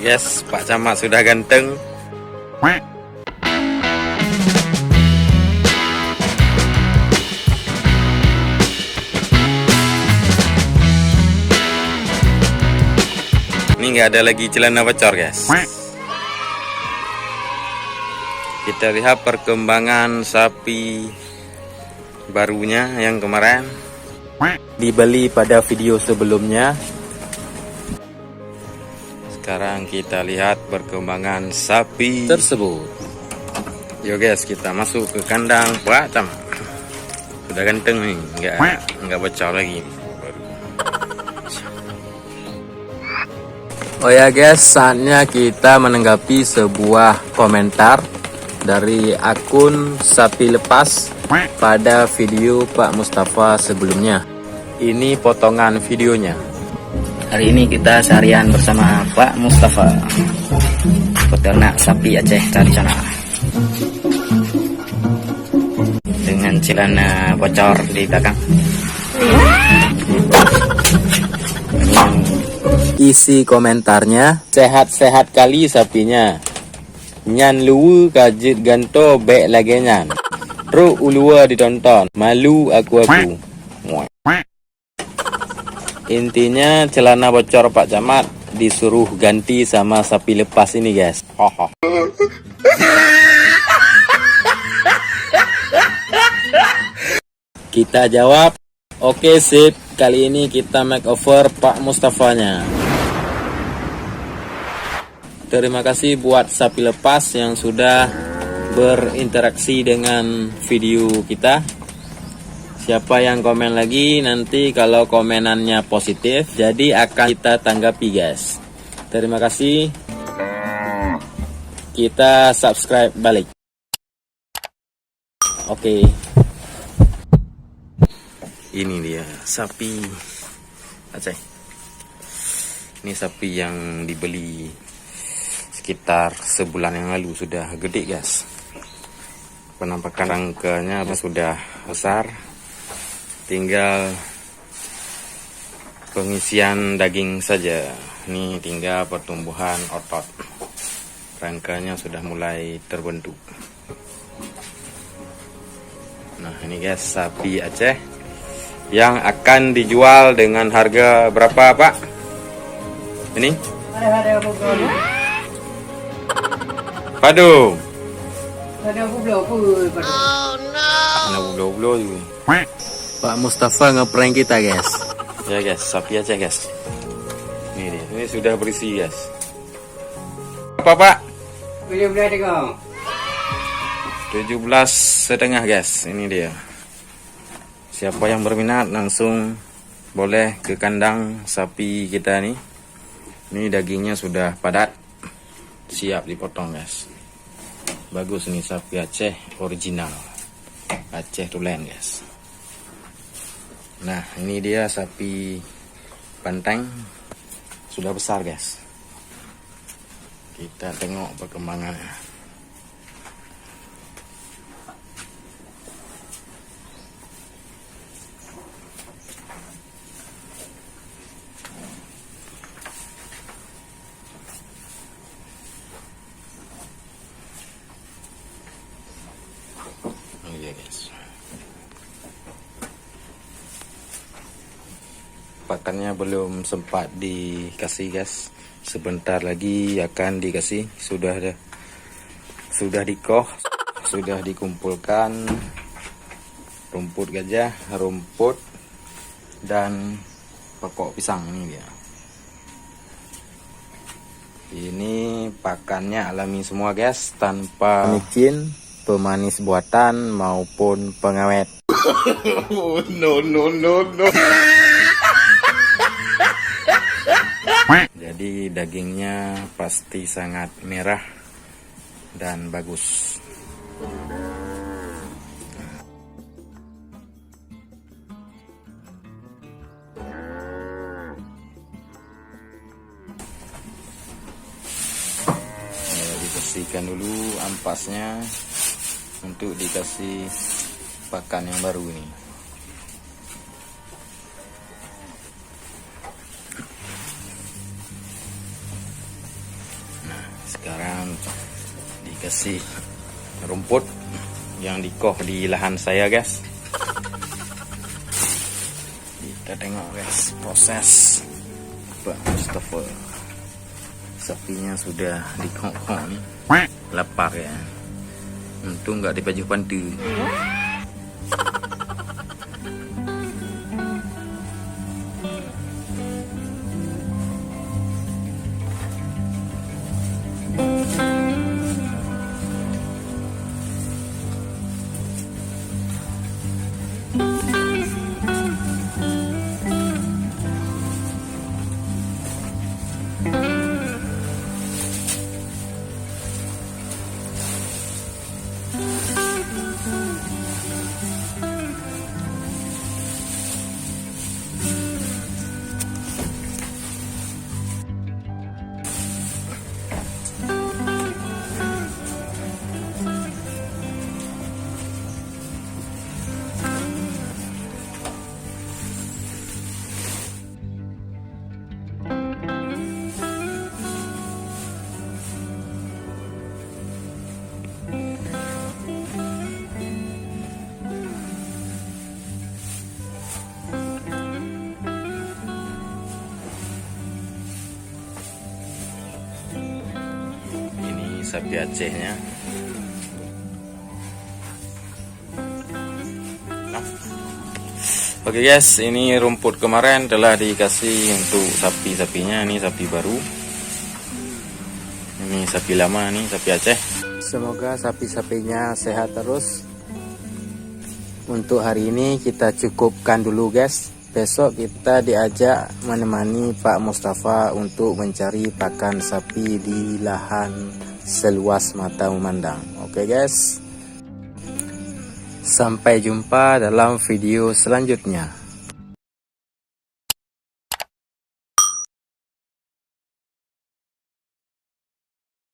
Yes, Pak Camat sudah ganteng. Ini nggak ada lagi celana bocor, guys. Kita lihat perkembangan sapi barunya yang kemarin dibeli pada video sebelumnya. Sekarang kita lihat perkembangan sapi tersebut. Yo guys, kita masuk ke kandang Pak Camat. Sudah ganteng nih, nggak bocor lagi. Oh ya guys, saatnya kita menanggapi sebuah komentar dari akun Sapi Lepas pada video Pak Mustafa sebelumnya. Ini potongan videonya. Hari ini kita seharian bersama Pak Mustafa, peternak sapi Aceh tradisional, dengan celana bocor di belakang. Isi komentarnya, sehat-sehat kali sapinya. Nyan luwe kajit ganto bek lagi nyan. Truk ulua ditonton, malu aku. Intinya celana bocor Pak Camat disuruh ganti sama sapi lepas ini guys. Kita jawab, oke sip, kali ini kita makeover Pak Mustafanya. Terima kasih buat sapi lepas yang sudah berinteraksi dengan video kita. Siapa yang komen lagi, nanti kalau komenannya positif, jadi akan kita tanggapi guys. Terima kasih. Kita subscribe balik. Oke. Ini dia sapi Aceh. Ini sapi yang dibeli sekitar sebulan yang lalu, sudah gede guys. Penampakan rangkanya sudah besar. Tinggal pengisian daging saja. Ini tinggal pertumbuhan otot. Rangkanya sudah mulai terbentuk. Nah ini guys, sapi Aceh yang akan dijual dengan harga berapa Pak? Ini? Padu. Oh no. Pak Mustafa ngeprank kita guys. Ya guys, sapi Aceh guys. Ini sudah berisi guys. Apa Pak? 17,5 guys. Ini dia. Siapa yang berminat langsung boleh ke kandang sapi kita nih. Ini dagingnya sudah padat, siap dipotong guys. Bagus nih, sapi Aceh original, Aceh Tulen guys. Nah ini dia sapi banteng, sudah besar guys. Kita tengok perkembangannya. Ini dia guys. Pakannya belum sempat dikasih guys. Sebentar lagi akan dikasih. Sudah dikoh, sudah dikumpulkan rumput gajah, rumput dan pokok pisang. Ini dia. Ini pakannya alami semua guys, tanpa micin, pemanis buatan maupun pengawet. No. Jadi dagingnya pasti sangat merah dan bagus. Dibersihkan dulu ampasnya untuk dikasih pakan yang baru ini. Nah, sekarang dikasih rumput yang dikoh di lahan saya, guys. Kita tengok, guys, proses Pak Mustafa. Sapinya sudah dikok-kok nih, lapar ya. Untung nggak dibaju pantu. Sapi Acehnya. Oke guys, ini rumput kemarin telah dikasih untuk sapi-sapinya. Ini sapi baru, ini sapi lama, nih sapi Aceh. Semoga sapi-sapinya sehat terus. Untuk hari ini kita cukupkan dulu, guys. Besok kita diajak menemani Pak Mustafa untuk mencari pakan sapi di lahan seluas mata memandang. Oke guys, sampai jumpa dalam video selanjutnya.